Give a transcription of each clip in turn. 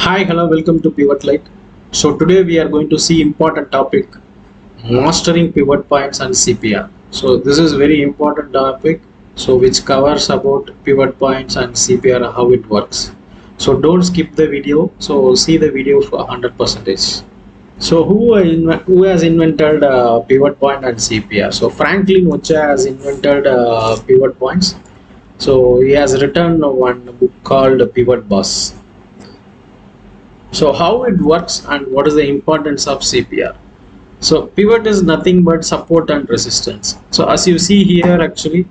Hi, hello, welcome to Pivotlite. So today we are going to see important topic, mastering pivot points and CPR. So this is very important topic, so which covers about pivot points and CPR, how it works. So don't skip the video. So see the video for 100%. So who has invented pivot point and CPR? So Franklin Ocha has invented pivot points. So he has written one book called Pivot Boss. So how it works and what is the importance of CPR? So pivot is nothing but support and resistance. So as you see here, actually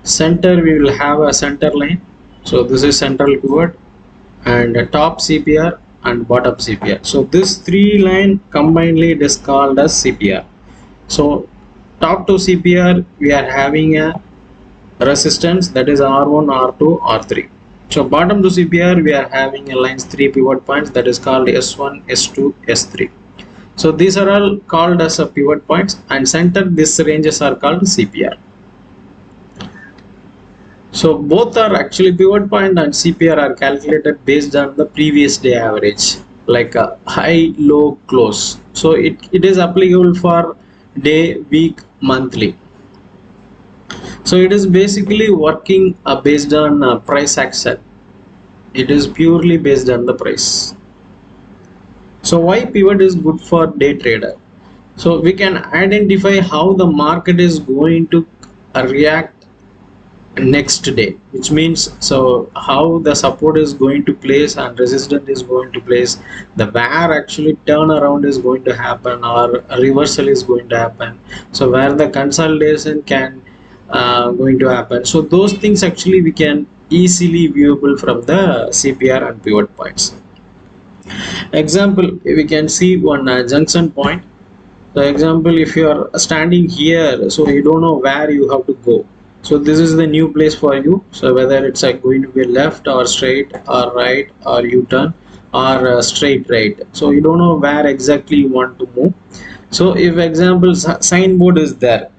center we will have a center line. So this is central pivot and a top CPR and bottom CPR. So this three line combinedly it is called as CPR. So top to CPR we are having a resistance, that is R1, R2, R3. So bottom to CPR we are having a lines 3 pivot points, that is called S1, S2, S3. So these are all called as a pivot points, and center these ranges are called CPR. So both are actually pivot point and CPR are calculated based on the previous day average, like a high, low, close. So it is applicable for day, week, monthly. So it is basically working based on price action. It is purely based on the price. So why pivot is good for day trader? So we can identify how the market is going to react next day, which means so how the support is going to place and resistance is going to place, the where actually turnaround is going to happen or a reversal is going to happen, so where the consolidation can going to happen. So those things actually we can easily viewable from the CPR and pivot points. Example, we can see one junction point. So example, if you are standing here, so you don't know where you have to go, so this is the new place for you. So whether it's going to be left or straight or right or u-turn or straight right, so you don't know where exactly you want to move. So if example signboard is there,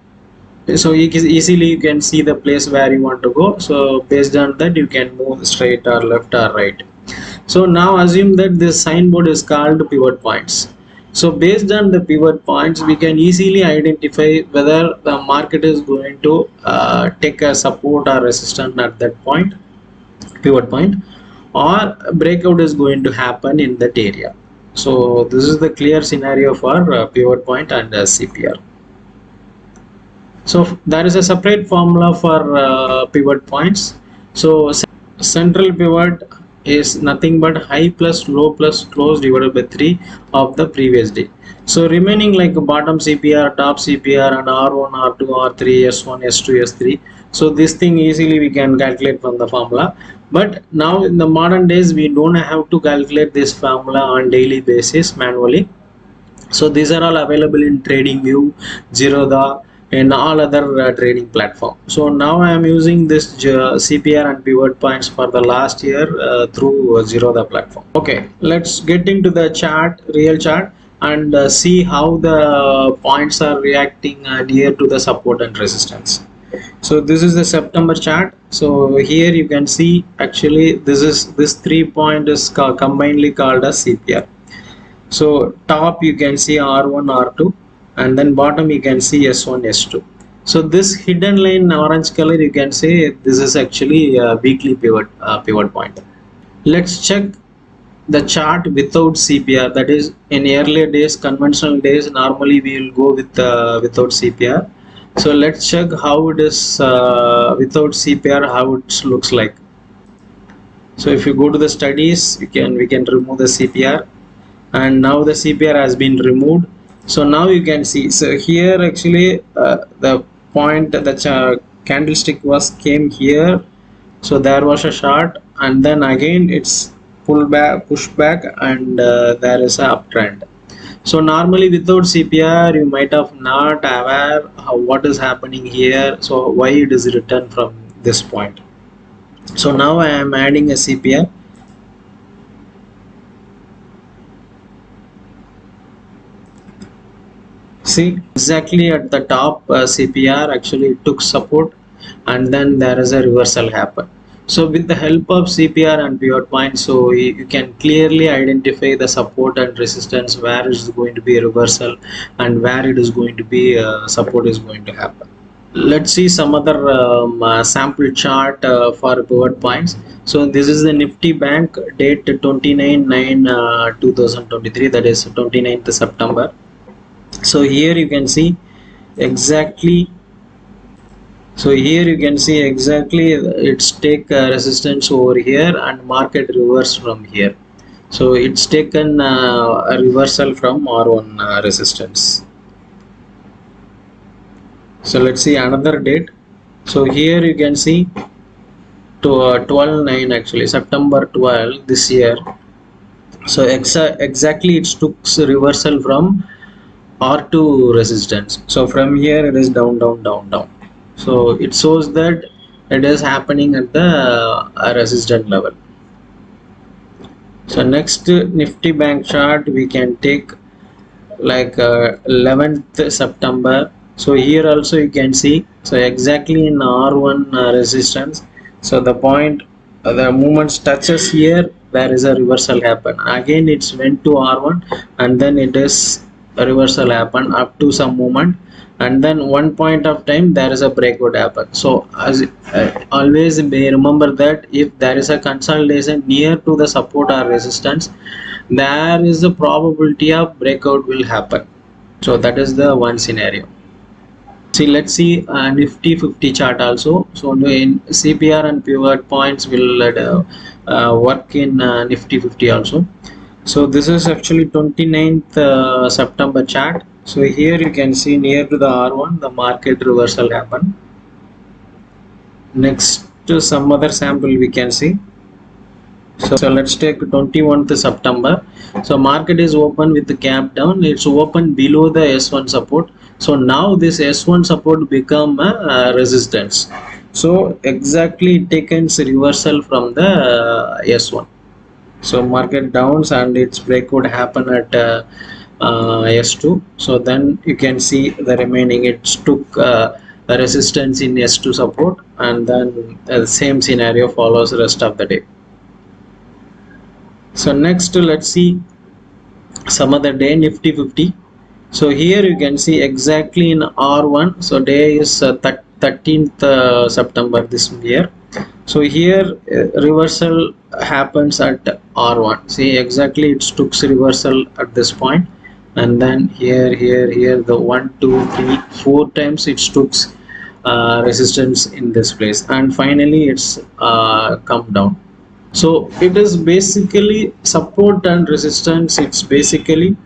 so easily you can see the place where you want to go, so based on that you can move straight or left or right. So now assume that this signboard is called pivot points. So based on the pivot points we can easily identify whether the market is going to take a support or resistance at that point, pivot point, or breakout is going to happen in that area. So this is the clear scenario for pivot point and CPR. So there is a separate formula for pivot points. So central pivot is nothing but high plus low plus close divided by 3 of the previous day. So remaining like bottom CPR, top CPR and R1, R2, R3, S1, S2, S3. So this thing easily we can calculate from the formula. But now in the modern days we don't have to calculate this formula on daily basis manually. So these are all available in TradingView, Zerodha, and all other trading platform. So now I am using this CPR and pivot points for the last year through Zerodha platform. Okay, let's get into the chart, real chart, and see how the points are reacting near to the support and resistance. So this is the September chart. So here you can see actually this 3 point is combinedly called as CPR. So top you can see R1, R2, and then bottom you can see S1, S2. So this hidden line orange color you can say this is actually a weekly pivot point. Let's check the chart without CPR, that is in earlier days, conventional days, normally we will go with without CPR. So let's check how it is without CPR, how it looks like. So if you go to the studies, we can remove the CPR, and now the CPR has been removed. So now you can see, so here actually the point, the candlestick was came here, so there was a short and then again it's pull back, push back, and there is a uptrend. So normally without CPR you might have not aware how what is happening here, so why it is written from this point. So now I am adding a CPR. See exactly at the top CPR actually took support and then there is a reversal happen. So with the help of CPR and pivot points, so you can clearly identify the support and resistance, where is going to be a reversal and where it is going to be support is going to happen. Let's see some other sample chart for pivot points. So this is the Nifty Bank, date 29/9/2023, that is 29th September. So here you can see exactly, it's take resistance over here and market reverse from here. So it's taken a reversal from R1 resistance. So let's see another date. So here you can see to 12/9, actually September 12 this year. So exactly it took reversal from R2 resistance. So from here it is down, down, down, down. So it shows that it is happening at the resistance level. So next Nifty Bank chart we can take like 11th September. So here also you can see, so exactly in R1 resistance. So the point, the movement touches here, there is a reversal happen. Again it's went to R1 and then it is a reversal happen up to some movement, and then one point of time there is a breakout happen. So as always may remember that if there is a consolidation near to the support or resistance, there is a probability of breakout will happen. So that is the one scenario. See, let's see Nifty 50 chart also. So in CPR and pivot points will work in Nifty 50 also. So this is actually 29th September chart. So here you can see near to the R1 the market reversal happen. Next to some other sample we can see. So let's take 21st September. So market is open with the gap down. It's open below the S1 support. So now this S1 support become a resistance. So exactly taken reversal from the S1. So market downs and its breakout happen at S2. So then you can see the remaining, it took a resistance in S2 support, and then the same scenario follows the rest of the day. So next let's see some other day Nifty 50. So here you can see exactly in R1. So day is 13th September this year. So here reversal happens at R1. See exactly it took reversal at this point, and then here the 1 2 3 4 times it took resistance in this place, and finally it's come down. So it is basically support and resistance. It's basically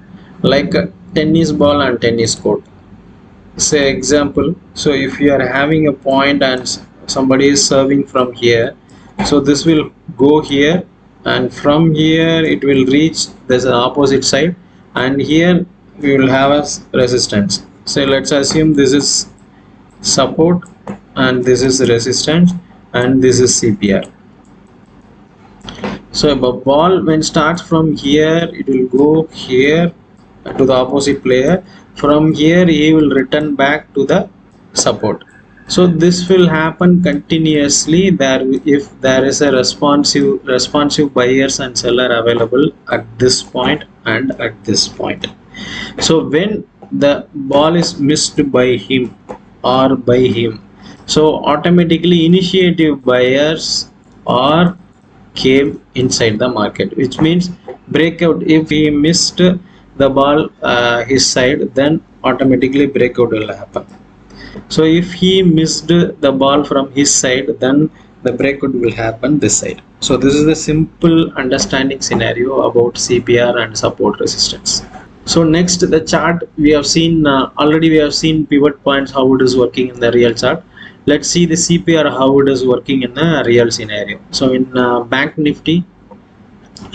like a tennis ball and tennis court. Say example, so if you are having a point and somebody is serving from here, so this will go here, and from here it will reach this opposite side, and here we will have a resistance. So let's assume this is support and this is resistance and this is CPR. So a ball when starts from here, it will go here to the opposite player. From here he will return back to the support. So this will happen continuously there if there is a responsive buyers and seller available at this point and at this point. So when the ball is missed by him or by him, so automatically initiative buyers are came inside the market, which means breakout. If he missed the ball his side, then automatically breakout will happen. So if he missed the ball from his side, then the breakout will happen this side. So this is the simple understanding scenario about CPR and support resistance. So next the chart we have seen already we have seen pivot points, how it is working in the real chart. Let's see the CPR how it is working in a real scenario. So in Bank Nifty,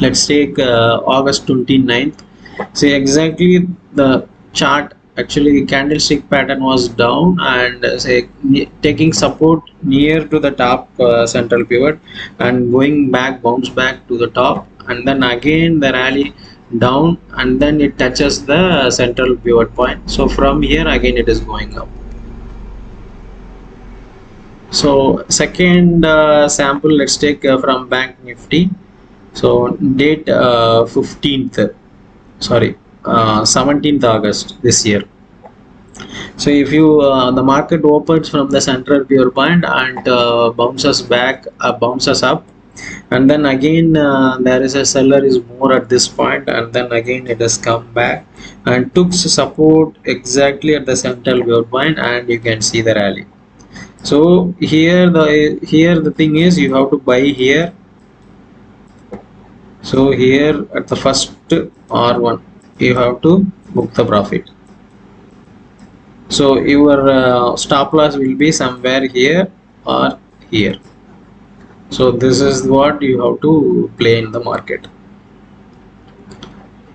let's take August 29th. See exactly the chart, actually candlestick pattern was down and say taking support near to the top central pivot and going back, bounce back to the top, and then again the rally down, and then it touches the central pivot point. So from here again it is going up. So second sample, let's take from Bank Nifty. So date 15th, sorry, 17th August this year. So if you the market opens from the central pivot point and bounces back, bounces up, and then again there is a seller is more at this point, and then again it has come back and took support exactly at the central pivot point, and you can see the rally. So here the thing is, you have to buy here. So here at the first R1 you have to book the profit. So your stop loss will be somewhere here or here. So this is what you have to play in the market.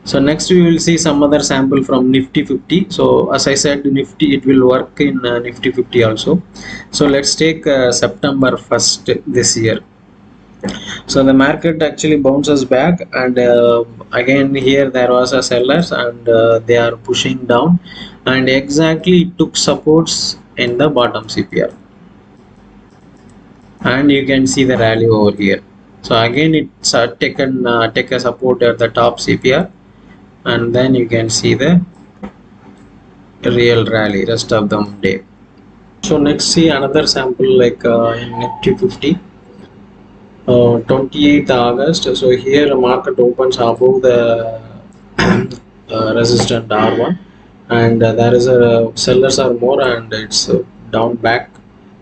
So next we will see some other sample from Nifty 50. So as I said, Nifty, it will work in Nifty 50 also. So let's take September 1st this year. So the market actually bounces back, and again here there was a sellers, and they are pushing down, and exactly it took supports in the bottom CPR, and you can see the rally over here. So again it's take a support at the top CPR, and then you can see the real rally rest of the day. So next, see another sample like in Nifty 50. 28th August. So here market opens above the resistant R1, and there is a sellers are more, and it's down back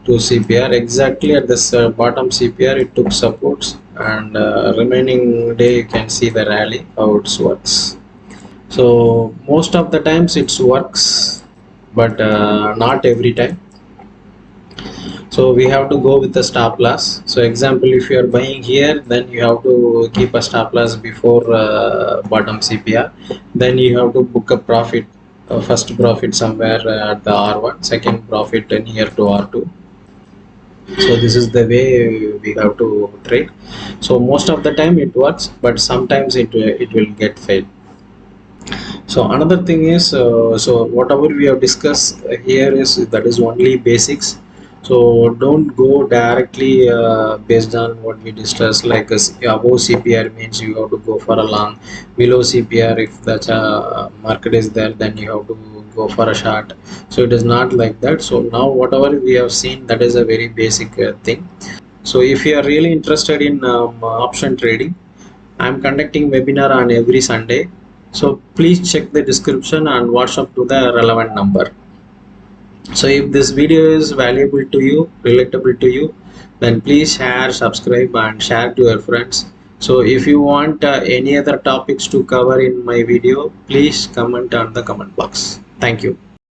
to CPR exactly at this bottom CPR. It took supports, and remaining day you can see the rally how it works. So most of the times it works, but not every time. So we have to go with the stop loss. So example, if you are buying here, then you have to keep a stop loss before bottom CPR. Then you have to book a profit, first profit somewhere at the R1, second profit near to R2. So this is the way we have to trade. So most of the time it works, but sometimes it will get failed. So another thing is, so whatever we have discussed here is that is only basics. So don't go directly based on what we discussed, like above CPR means you have to go for a long, below CPR if the market is there, then you have to go for a short. So it is not like that. So now whatever we have seen, that is a very basic thing. So if you are really interested in option trading, I'm conducting webinar on every Sunday. So please check the description and WhatsApp to the relevant number. So if this video is valuable to you, relatable to you, then please share, subscribe and share to your friends. So if you want any other topics to cover in my video, please comment on the comment box. Thank you.